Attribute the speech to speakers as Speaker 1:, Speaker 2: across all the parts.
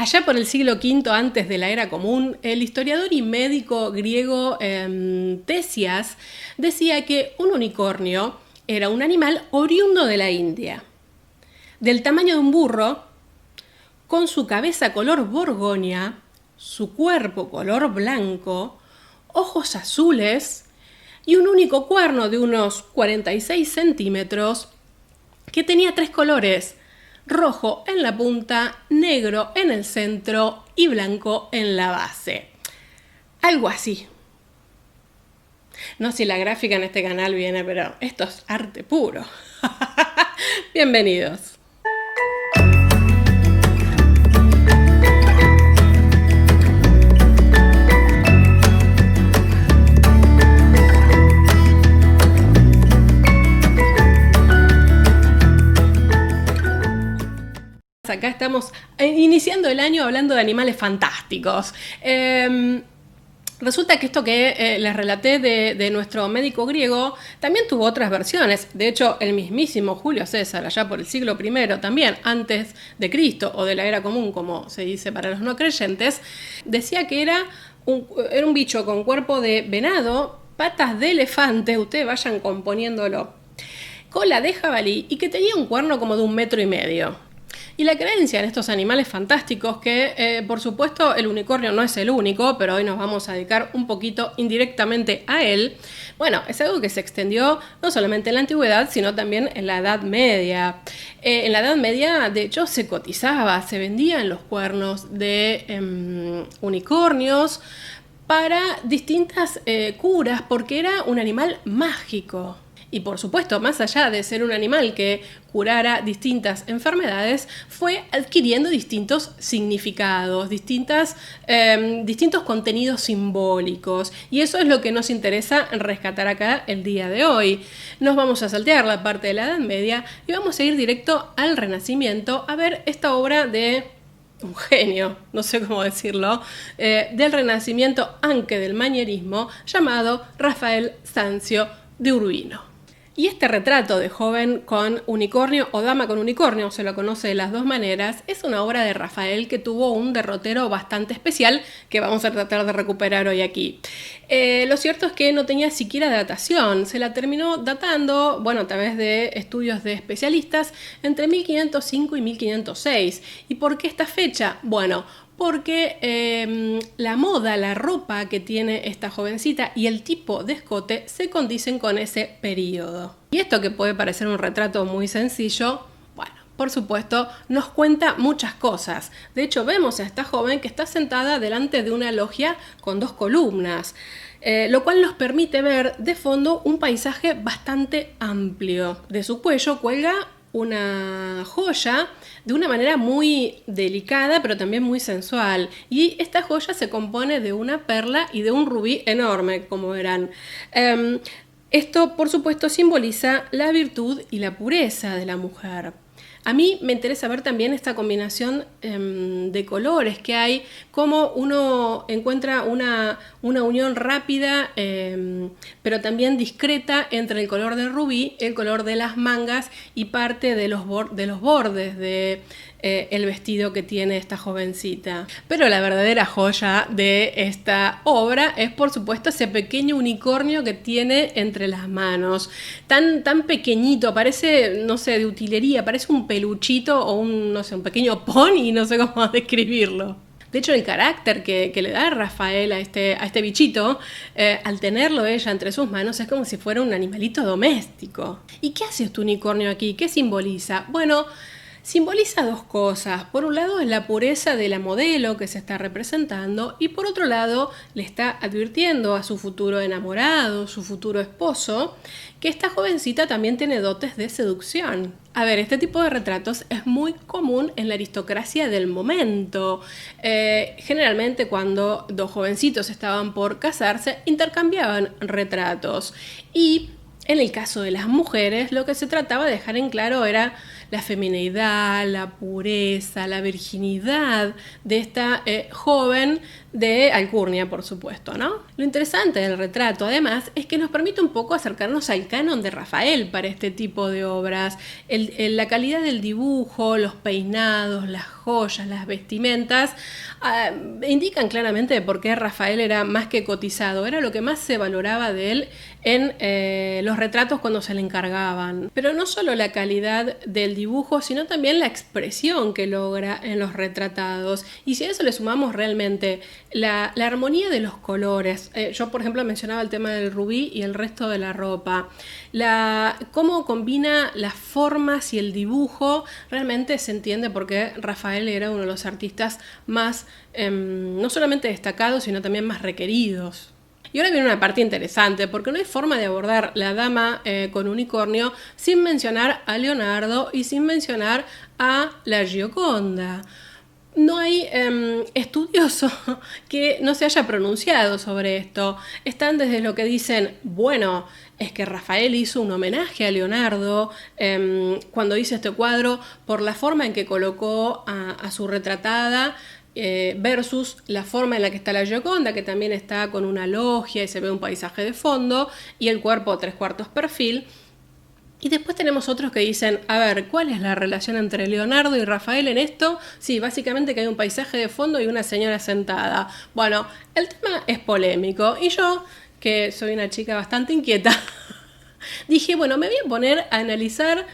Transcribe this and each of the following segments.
Speaker 1: Allá por el siglo V antes de la era común, el historiador y médico griego Ctesias decía que un unicornio era un animal oriundo de la India, del tamaño de un burro, con su cabeza color borgoña, su cuerpo color blanco, ojos azules y un único cuerno de unos 46 centímetros que tenía 3 colores: rojo en la punta, negro en el centro y blanco en la base. Algo así. No sé si la gráfica en este canal viene, pero esto es arte puro. Bienvenidos. Acá estamos iniciando el año hablando de animales fantásticos. Resulta que esto que les relaté de nuestro médico griego también tuvo otras versiones. De hecho, el mismísimo Julio César, allá por el siglo I, también antes de Cristo o de la era común, como se dice para los no creyentes, decía que era un bicho con cuerpo de venado, patas de elefante, ustedes vayan componiéndolo, cola de jabalí y que tenía un cuerno como de 1,5 metros. Y la creencia en estos animales fantásticos, que por supuesto el unicornio no es el único, pero hoy nos vamos a dedicar un poquito indirectamente a él, bueno, es algo que se extendió no solamente en la antigüedad, sino también en la Edad Media. En la Edad Media, de hecho, se cotizaba, se vendían los cuernos de unicornios para distintas curas, porque era un animal mágico. Y por supuesto, más allá de ser un animal que curara distintas enfermedades, fue adquiriendo distintos significados, distintos contenidos simbólicos. Y eso es lo que nos interesa rescatar acá el día de hoy. Nos vamos a saltear la parte de la Edad Media y vamos a ir directo al Renacimiento a ver esta obra de un genio, no sé cómo decirlo, del Renacimiento, aunque del manierismo, llamado Rafael Sanzio de Urbino. Y este retrato de joven con unicornio o dama con unicornio, se lo conoce de las dos maneras, es una obra de Rafael que tuvo un derrotero bastante especial que vamos a tratar de recuperar hoy aquí. Lo cierto es que no tenía siquiera datación, se la terminó datando, bueno, a través de estudios de especialistas, entre 1505 y 1506. ¿Y por qué esta fecha? Bueno, porque la moda, la ropa que tiene esta jovencita y el tipo de escote se condicen con ese periodo. Y esto, que puede parecer un retrato muy sencillo, bueno, por supuesto, nos cuenta muchas cosas. De hecho, vemos a esta joven que está sentada delante de una logia con 2 columnas, lo cual nos permite ver de fondo un paisaje bastante amplio. De su cuello cuelga una joya de una manera muy delicada, pero también muy sensual. Y esta joya se compone de una perla y de un rubí enorme, como verán. Esto, por supuesto, simboliza la virtud y la pureza de la mujer. A mí me interesa ver también esta combinación de colores que hay, cómo uno encuentra una unión rápida, pero también discreta entre el color del rubí, el color de las mangas y parte de los bordes de el vestido que tiene esta jovencita. Pero la verdadera joya de esta obra es, por supuesto, ese pequeño unicornio que tiene entre las manos. Tan pequeñito, parece, no sé, de utilería, parece un peluchito o un pequeño pony, no sé cómo describirlo. De hecho, el carácter que le da Rafael a este bichito, al tenerlo ella entre sus manos, es como si fuera un animalito doméstico. ¿Y qué hace este unicornio aquí? ¿Qué simboliza? Bueno, simboliza 2 cosas. Por un lado es la pureza de la modelo que se está representando y por otro lado le está advirtiendo a su futuro enamorado, su futuro esposo, que esta jovencita también tiene dotes de seducción. A ver, este tipo de retratos es muy común en la aristocracia del momento. Generalmente cuando 2 jovencitos estaban por casarse, intercambiaban retratos. Y en el caso de las mujeres, lo que se trataba de dejar en claro era la femineidad, la pureza, la virginidad de esta joven de alcurnia, por supuesto, ¿no? Lo interesante del retrato, además, es que nos permite un poco acercarnos al canon de Rafael para este tipo de obras. La calidad del dibujo, los peinados, las joyas, las vestimentas, indican claramente por qué Rafael era más que cotizado, era lo que más se valoraba de él en los retratos cuando se le encargaban. Pero no solo la calidad del dibujo, sino también la expresión que logra en los retratados. Y si a eso le sumamos realmente la armonía de los colores, yo por ejemplo mencionaba el tema del rubí y el resto de la ropa, cómo combina las formas y el dibujo, realmente se entiende por qué Rafael era uno de los artistas más, no solamente destacados, sino también más requeridos. Y ahora viene una parte interesante, porque no hay forma de abordar la dama con unicornio sin mencionar a Leonardo y sin mencionar a la Gioconda. No hay estudioso que no se haya pronunciado sobre esto. Están desde lo que dicen, bueno, es que Rafael hizo un homenaje a Leonardo cuando hizo este cuadro por la forma en que colocó a su retratada, versus la forma en la que está la Gioconda, que también está con una logia y se ve un paisaje de fondo, y el cuerpo 3/4 perfil. Y después tenemos otros que dicen, a ver, ¿cuál es la relación entre Leonardo y Rafael en esto? Sí, básicamente que hay un paisaje de fondo y una señora sentada. Bueno, el tema es polémico, y yo, que soy una chica bastante inquieta, dije, bueno, me voy a poner a analizar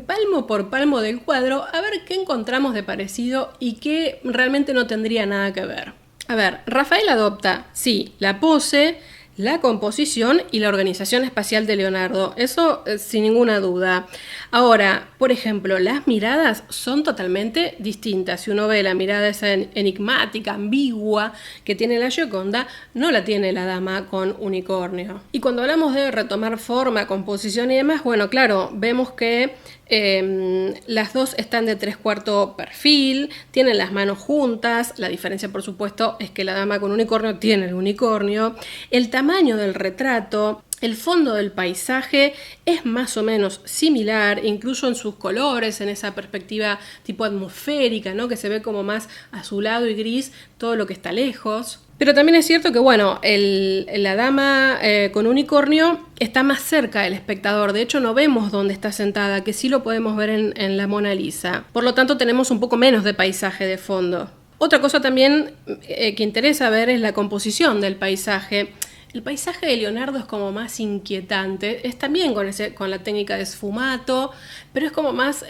Speaker 1: palmo por palmo del cuadro a ver qué encontramos de parecido y qué realmente no tendría nada que ver. A ver, Rafael adopta, sí, la pose, la composición y la organización espacial de Leonardo, eso sin ninguna duda. Ahora, por ejemplo, las miradas son totalmente distintas. Si uno ve la mirada esa enigmática, ambigua que tiene la Gioconda, no la tiene la dama con unicornio. Y cuando hablamos de retomar forma, composición y demás, bueno, claro, vemos que las dos están de 3/4 perfil, tienen las manos juntas, la diferencia por supuesto es que la dama con unicornio tiene el unicornio, el tamaño del retrato, el fondo del paisaje es más o menos similar, incluso en sus colores, en esa perspectiva tipo atmosférica, ¿no? Que se ve como más azulado y gris todo lo que está lejos. Pero también es cierto que, bueno, la dama con unicornio está más cerca del espectador. De hecho, no vemos dónde está sentada, que sí lo podemos ver en la Mona Lisa. Por lo tanto, tenemos un poco menos de paisaje de fondo. Otra cosa también que interesa ver es la composición del paisaje. El paisaje de Leonardo es como más inquietante. Es también con la técnica de sfumato, pero es como más...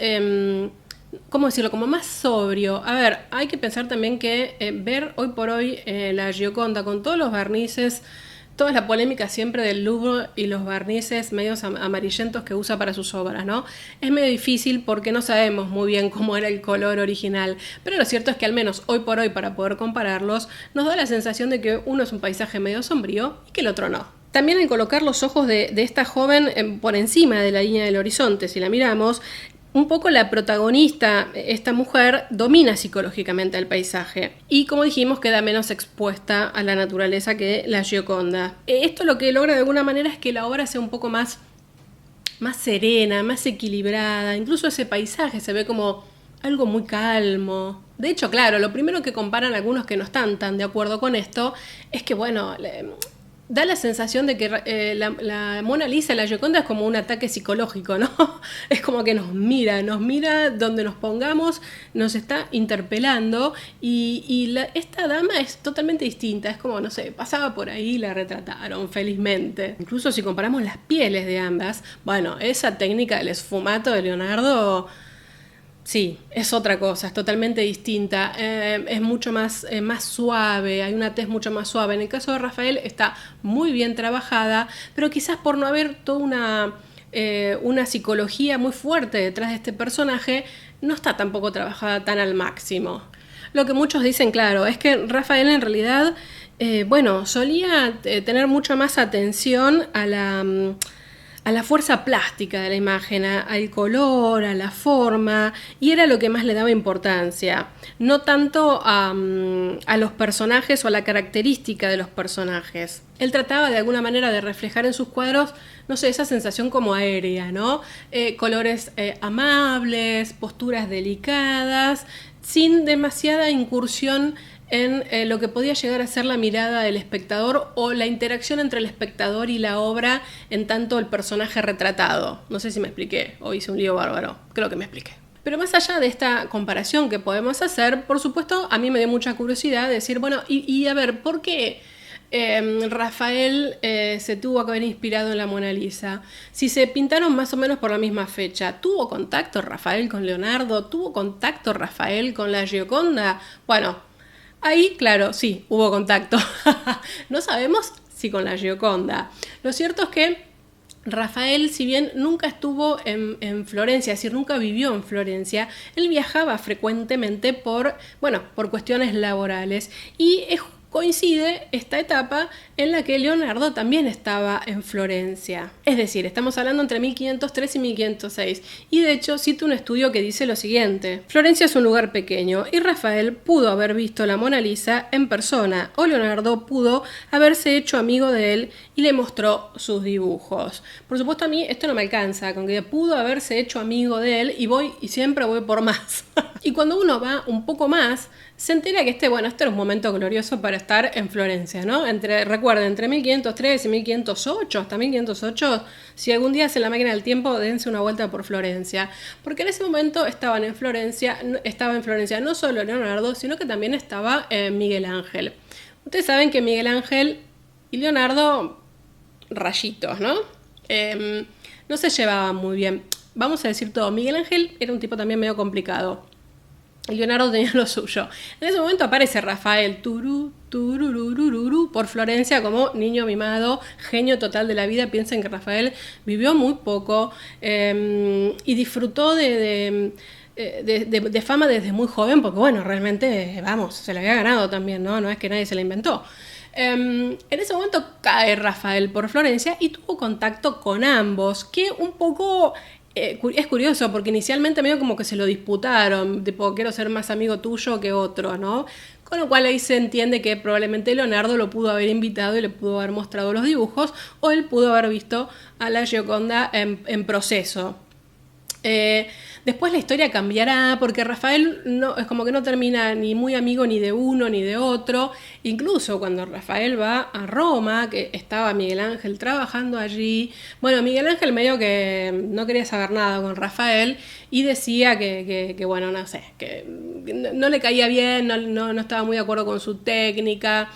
Speaker 1: ¿cómo decirlo? Como más sobrio. A ver, hay que pensar también que ver hoy por hoy la Gioconda con todos los barnices, toda la polémica siempre del Louvre y los barnices medios amarillentos que usa para sus obras, ¿no? Es medio difícil porque no sabemos muy bien cómo era el color original, pero lo cierto es que al menos hoy por hoy, para poder compararlos, nos da la sensación de que uno es un paisaje medio sombrío y que el otro no. También al colocar los ojos de esta joven por encima de la línea del horizonte, si la miramos, un poco la protagonista, esta mujer, domina psicológicamente el paisaje y, como dijimos, queda menos expuesta a la naturaleza que la Gioconda. Esto lo que logra de alguna manera es que la obra sea un poco más serena, más equilibrada. Incluso ese paisaje se ve como algo muy calmo. De hecho, claro, lo primero que comparan algunos que no están tan de acuerdo con esto es que, bueno, da la sensación de que la Mona Lisa, la Gioconda, es como un ataque psicológico, ¿no? Es como que nos mira donde nos pongamos, nos está interpelando y esta dama es totalmente distinta, es como, no sé, pasaba por ahí y la retrataron felizmente. Incluso si comparamos las pieles de ambas, bueno, esa técnica del esfumato de Leonardo... Sí, es otra cosa, es totalmente distinta, es mucho más suave, hay una tez mucho más suave. En el caso de Rafael está muy bien trabajada, pero quizás por no haber toda una psicología muy fuerte detrás de este personaje, no está tampoco trabajada tan al máximo. Lo que muchos dicen, claro, es que Rafael en realidad, solía tener mucho más atención a a la fuerza plástica de la imagen, al color, a la forma, y era lo que más le daba importancia, no tanto a los personajes o a la característica de los personajes. Él trataba de alguna manera de reflejar en sus cuadros, no sé, esa sensación como aérea, ¿no? Colores amables, posturas delicadas, sin demasiada incursión en lo que podía llegar a ser la mirada del espectador o la interacción entre el espectador y la obra en tanto el personaje retratado. No sé si me expliqué o hice un lío bárbaro, creo que me expliqué. Pero más allá de esta comparación que podemos hacer, por supuesto, a mí me dio mucha curiosidad decir, bueno, y a ver, ¿por qué Rafael se tuvo que haber inspirado en la Mona Lisa? Si se pintaron más o menos por la misma fecha, ¿tuvo contacto Rafael con Leonardo? ¿Tuvo contacto Rafael con la Gioconda? Bueno, ahí, claro, sí, hubo contacto. No sabemos si con la Gioconda. Lo cierto es que Rafael, si bien nunca estuvo en Florencia, es decir, nunca vivió en Florencia, él viajaba frecuentemente por cuestiones laborales y coincide esta etapa en la que Leonardo también estaba en Florencia. Es decir, estamos hablando entre 1503 y 1506. Y de hecho cito un estudio que dice lo siguiente: Florencia es un lugar pequeño y Rafael pudo haber visto la Mona Lisa en persona, o Leonardo pudo haberse hecho amigo de él y le mostró sus dibujos. Por supuesto, a mí esto no me alcanza, con que pudo haberse hecho amigo de él y siempre voy por más. Y cuando uno va un poco más, se entera que este era un momento glorioso para estar en Florencia, ¿no? Recuerden, entre 1503 y 1508, hasta 1508, si algún día hacen la máquina del tiempo, dense una vuelta por Florencia. Porque en ese momento estaba en Florencia no solo Leonardo, sino que también estaba Miguel Ángel. Ustedes saben que Miguel Ángel y Leonardo, rayitos, ¿no? No se llevaban muy bien. Vamos a decir todo, Miguel Ángel era un tipo también medio complicado. Y Leonardo tenía lo suyo. En ese momento aparece Rafael por Florencia como niño mimado, genio total de la vida. Piensen que Rafael vivió muy poco y disfrutó de fama desde muy joven, porque realmente, se la había ganado también, ¿no? No es que nadie se la inventó. En ese momento cae Rafael por Florencia y tuvo contacto con ambos, que un poco... es curioso porque inicialmente medio como que se lo disputaron, tipo, quiero ser más amigo tuyo que otro, ¿no? Con lo cual ahí se entiende que probablemente Leonardo lo pudo haber invitado y le pudo haber mostrado los dibujos, o él pudo haber visto a la Gioconda en proceso. Después la historia cambiará porque Rafael es como que no termina ni muy amigo ni de uno ni de otro. Incluso cuando Rafael va a Roma, que estaba Miguel Ángel trabajando allí, Miguel Ángel medio que no quería saber nada con Rafael y decía que no sé, que no le caía bien, no estaba muy de acuerdo con su técnica.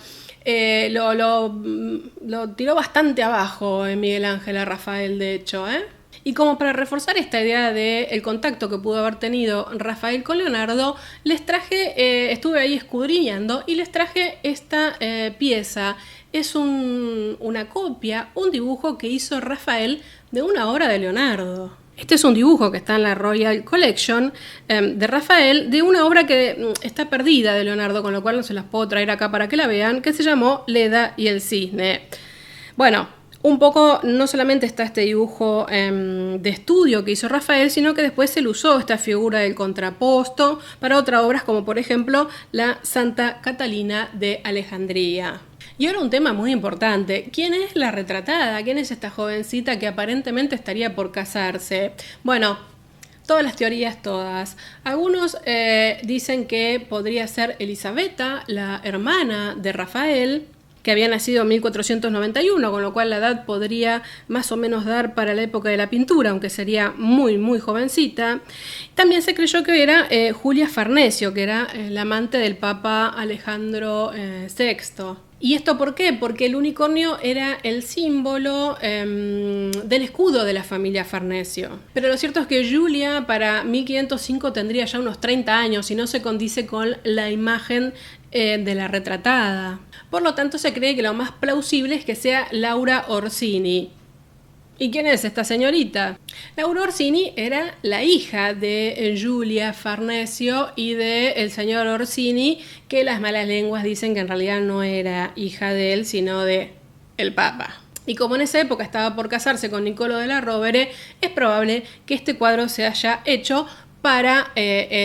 Speaker 1: Lo tiró bastante abajo Miguel Ángel a Rafael, de hecho, Y como para reforzar esta idea del contacto que pudo haber tenido Rafael con Leonardo, les traje, estuve ahí escudriñando y les traje esta pieza. Es una copia, un dibujo que hizo Rafael de una obra de Leonardo. Este es un dibujo que está en la Royal Collection de Rafael, de una obra que está perdida de Leonardo, con lo cual no se las puedo traer acá para que la vean, que se llamó Leda y el cisne. Un poco, no solamente está este dibujo de estudio que hizo Rafael, sino que después él usó esta figura del contraposto para otras obras, como por ejemplo la Santa Catalina de Alejandría. Y ahora un tema muy importante: ¿quién es la retratada? ¿Quién es esta jovencita que aparentemente estaría por casarse? Todas las teorías, todas. Algunos dicen que podría ser Elisabetta, la hermana de Rafael, que había nacido en 1491, con lo cual la edad podría más o menos dar para la época de la pintura, aunque sería muy, muy jovencita. También se creyó que era Julia Farnesio, que era la amante del Papa Alejandro VI. ¿Y esto por qué? Porque el unicornio era el símbolo del escudo de la familia Farnesio. Pero lo cierto es que Julia para 1505 tendría ya unos 30 años y no se condice con la imagen de la retratada. Por lo tanto, se cree que lo más plausible es que sea Laura Orsini. ¿Y quién es esta señorita? Laura Orsini era la hija de Julia Farnesio y del señor Orsini, que las malas lenguas dicen que en realidad no era hija de él, sino de el Papa. Y como en esa época estaba por casarse con Niccolò della Rovere, es probable que este cuadro se haya hecho para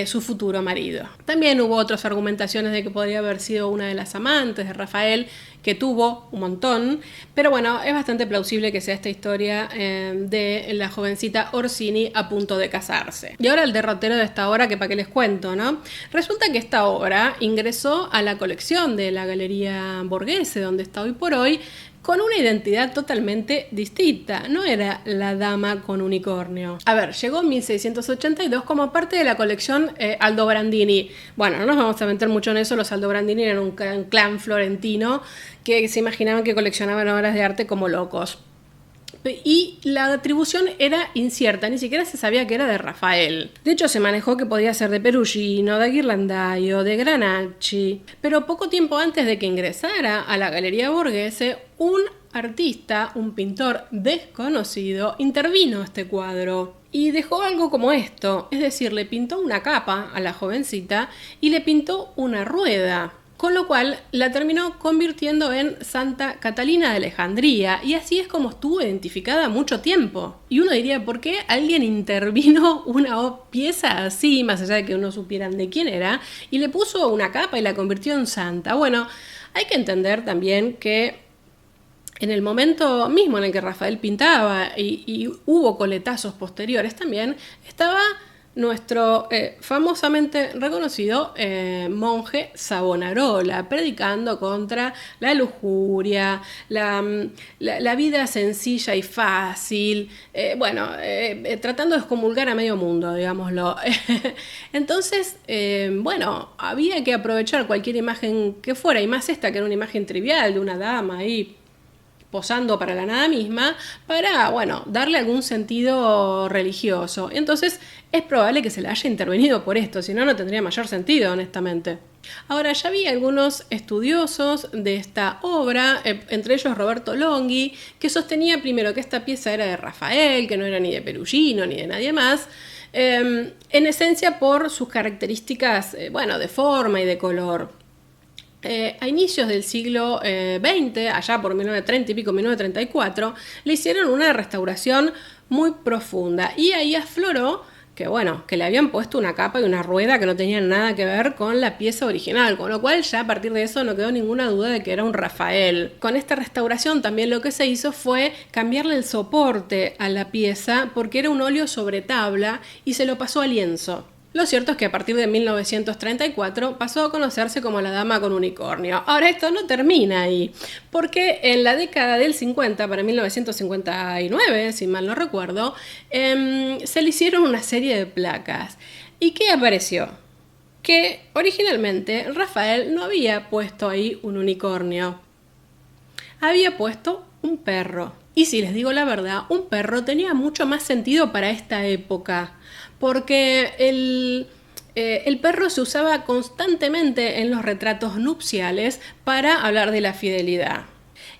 Speaker 1: su futuro marido. También hubo otras argumentaciones de que podría haber sido una de las amantes de Rafael, que tuvo un montón, pero bueno, es bastante plausible que sea esta historia de la jovencita Orsini a punto de casarse. Y ahora el derrotero de esta obra, que para qué les cuento, ¿no? Resulta que esta obra ingresó a la colección de la Galería Borghese, donde está hoy por hoy, con una identidad totalmente distinta. No era la dama con unicornio. A ver, llegó en 1682 como parte de la colección Aldobrandini. Bueno, no nos vamos a meter mucho en eso. Los Aldobrandini eran un clan florentino que se imaginaban que coleccionaban obras de arte como locos. Y la atribución era incierta, ni siquiera se sabía que era de Rafael. De hecho, se manejó que podía ser de Perugino, de Ghirlandaio, de Granacci. Pero poco tiempo antes de que ingresara a la Galería Borghese, un artista, un pintor desconocido, intervino este cuadro y dejó algo como esto. Es decir, le pintó una capa a la jovencita y le pintó una rueda, con lo cual la terminó convirtiendo en Santa Catalina de Alejandría, y así es como estuvo identificada mucho tiempo. Y uno diría, ¿por qué alguien intervino una pieza así, más allá de que uno supieran de quién era, y le puso una capa y la convirtió en santa? Bueno, hay que entender también que en el momento mismo en el que Rafael pintaba y hubo coletazos posteriores también, estaba nuestro famosamente reconocido monje Savonarola, predicando contra la lujuria, la vida sencilla y fácil, tratando de excomulgar a medio mundo, digámoslo. Entonces, había que aprovechar cualquier imagen que fuera, y más esta que era una imagen trivial de una dama ahí posando para la nada misma, para, darle algún sentido religioso. Entonces, es probable que se le haya intervenido por esto, si no, no tendría mayor sentido, honestamente. Ahora, ya había algunos estudiosos de esta obra, entre ellos Roberto Longhi, que sostenía primero que esta pieza era de Rafael, que no era ni de Perugino ni de nadie más, en esencia por sus características, de forma y de color. A inicios del siglo XX, allá por 1930 y pico, 1934, le hicieron una restauración muy profunda y ahí afloró que le habían puesto una capa y una rueda que no tenían nada que ver con la pieza original, con lo cual ya a partir de eso no quedó ninguna duda de que era un Rafael. Con esta restauración también lo que se hizo fue cambiarle el soporte a la pieza porque era un óleo sobre tabla y se lo pasó a lienzo. Lo cierto es que a partir de 1934 pasó a conocerse como la dama con unicornio. Ahora esto no termina ahí, porque en la década del 50, para 1959, si mal no recuerdo, se le hicieron una serie de placas. ¿Y qué apareció? Que originalmente Rafael no había puesto ahí un unicornio, había puesto un perro. Y si les digo la verdad, un perro tenía mucho más sentido para esta época, porque el perro se usaba constantemente en los retratos nupciales para hablar de la fidelidad.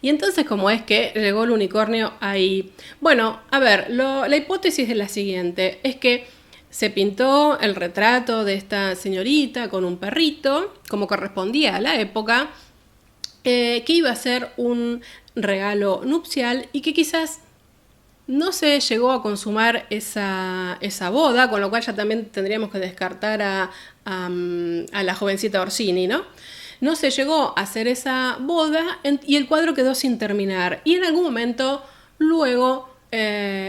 Speaker 1: Y entonces, ¿cómo es que llegó el unicornio ahí? Bueno, a ver, la hipótesis es la siguiente, es que se pintó el retrato de esta señorita con un perrito, como correspondía a la época, que iba a ser un regalo nupcial y que quizás no se llegó a consumar esa boda, con lo cual ya también tendríamos que descartar a la jovencita Orsini, ¿no? No se llegó a hacer esa boda y el cuadro quedó sin terminar. Y en algún momento, luego,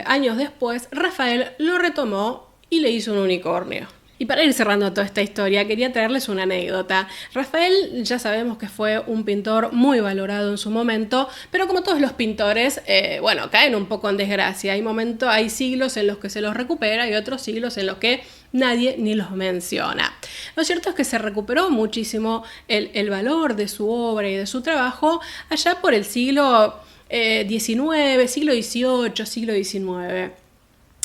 Speaker 1: años después, Rafael lo retomó y le hizo un unicornio. Y para ir cerrando toda esta historia, quería traerles una anécdota. Rafael ya sabemos que fue un pintor muy valorado en su momento, pero como todos los pintores, caen un poco en desgracia. Hay siglos en los que se los recupera y otros siglos en los que nadie ni los menciona. Lo cierto es que se recuperó muchísimo el valor de su obra y de su trabajo allá por el siglo XIX, siglo XVIII, siglo XIX.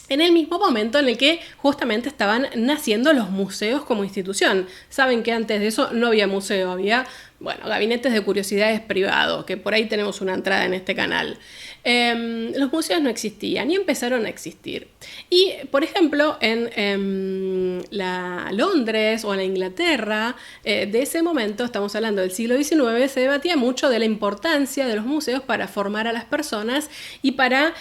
Speaker 1: En el mismo momento en el que justamente estaban naciendo los museos como institución. Saben que antes de eso no había museo, había Bueno, gabinetes de curiosidades privados, que por ahí tenemos una entrada en este canal. Los museos no existían y empezaron a existir. Y, por ejemplo, en la Londres o en la Inglaterra de ese momento, estamos hablando del siglo XIX, se debatía mucho de la importancia de los museos para formar a las personas y para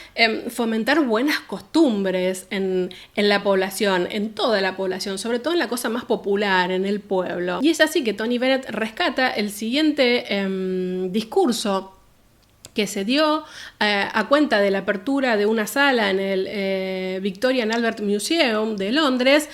Speaker 1: fomentar buenas costumbres en la población, en toda la población, sobre todo en la cosa más popular, en el pueblo. Y es así que Tony Bennett rescata el siguiente discurso que se dio a cuenta de la apertura de una sala en el Victoria and Albert Museum de Londres,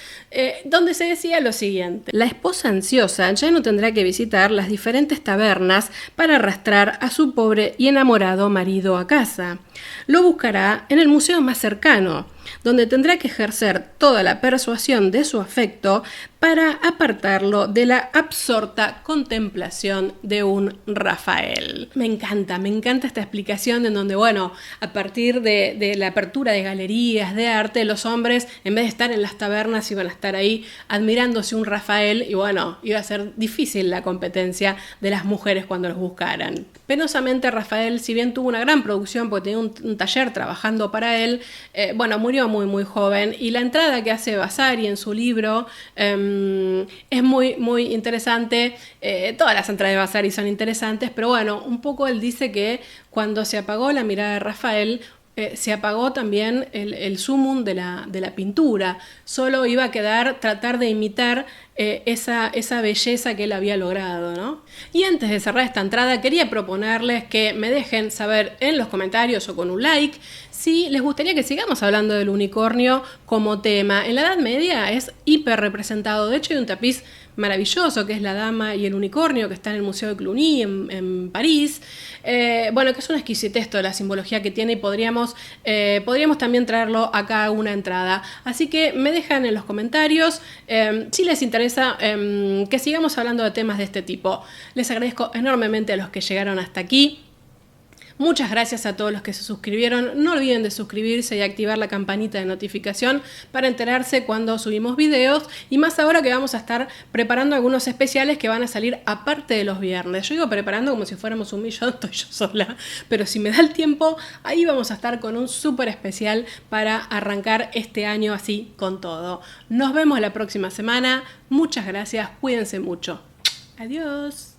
Speaker 1: donde se decía lo siguiente: la esposa ansiosa ya no tendrá que visitar las diferentes tabernas para arrastrar a su pobre y enamorado marido a casa. Lo buscará en el museo más cercano, donde tendrá que ejercer toda la persuasión de su afecto para apartarlo de la absorta contemplación de un Rafael. Me encanta esta explicación en donde, bueno, a partir de la apertura de galerías de arte, los hombres, en vez de estar en las tabernas, iban a estar ahí admirándose un Rafael y, bueno, iba a ser difícil la competencia de las mujeres cuando los buscaran. Penosamente, Rafael, si bien tuvo una gran producción porque tenía un taller trabajando para él, bueno, murió muy joven, y la entrada que hace Vasari en su libro es muy interesante. Todas las entradas de Vasari son interesantes, pero bueno, un poco él dice que cuando se apagó la mirada de Rafael, se apagó también el sumum de la pintura. Solo iba a quedar tratar de imitar esa belleza que él había logrado, ¿no? Y antes de cerrar esta entrada, quería proponerles que me dejen saber en los comentarios o con un like si les gustaría que sigamos hablando del unicornio como tema. En la Edad Media es hiper representado. De hecho, hay un tapiz maravilloso que es La Dama y el Unicornio, que está en el Museo de Cluny en París. Bueno, que es una exquisitez toda la simbología que tiene, y podríamos también traerlo acá a una entrada. Así que me dejan en los comentarios si les interesa que sigamos hablando de temas de este tipo. Les agradezco enormemente a los que llegaron hasta aquí. Muchas gracias a todos los que se suscribieron. No olviden de suscribirse y activar la campanita de notificación para enterarse cuando subimos videos, y más ahora que vamos a estar preparando algunos especiales que van a salir aparte de los viernes. Yo digo preparando como si fuéramos 1.000.000, estoy yo sola, pero si me da el tiempo, ahí vamos a estar con un súper especial para arrancar este año así con todo. Nos vemos la próxima semana. Muchas gracias, cuídense mucho. Adiós.